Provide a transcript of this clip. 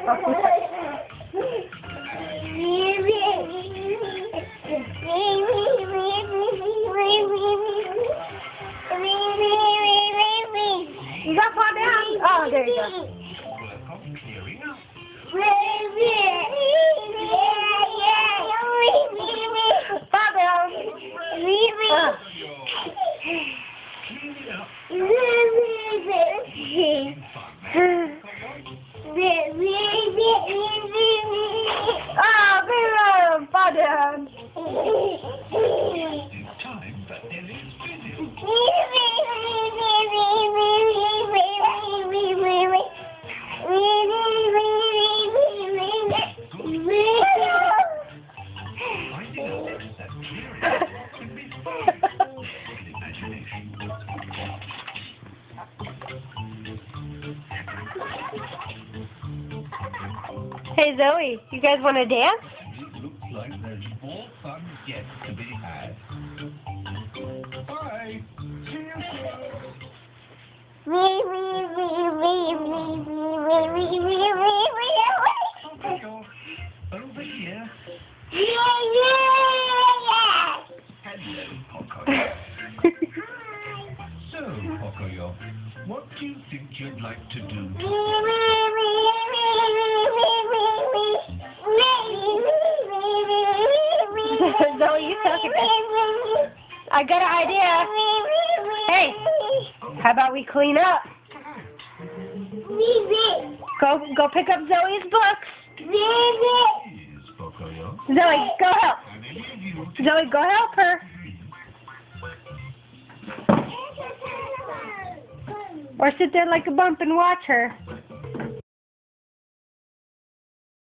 You got fall down? Oh, there you go. Fall down. Oh, baby, fall down. It's time for Ellie's visit. Finding out that clearing can be fun with imagination. Hey, Zoe, you guys want to dance? It looks like there's more fun yet to be had. Bye. See you soon. Pocoyo, over here. Hello, Pocoyo. So, Pocoyo, what do you think you'd like to do? Zoe, you suck at this. I got an idea. Hey, how about we clean up? Go pick up Zoe's books. Please, Pocoyo. Zoe, go help. And any of you Zoe, go help her. Or sit there like a bump and watch her.